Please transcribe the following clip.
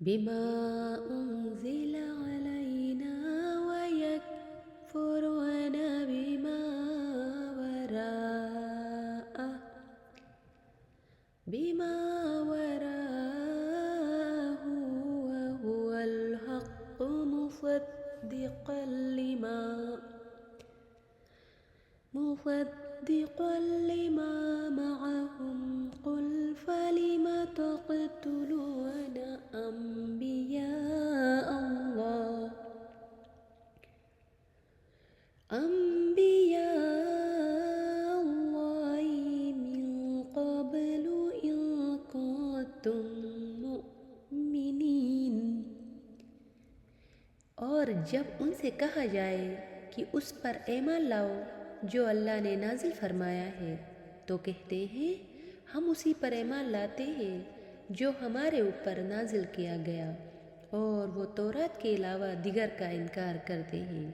बिमा उन्ज़िल अलैना वयकफ़ुरुन बिमा वराअह वहुवल हक़्क़ु मुصدقا لما معهم قل فلم تقتلون أنبياء الله من قبل إن كنتم मुमिनीन। और जब उनसे कहा जाए कि उस पर ईमान लाओ जो अल्लाह ने नाजिल फरमाया है, तो कहते हैं हम उसी पर ईमान लाते हैं जो हमारे ऊपर नाजिल किया गया, और वो तौरात के अलावा दिगर का इनकार करते हैं।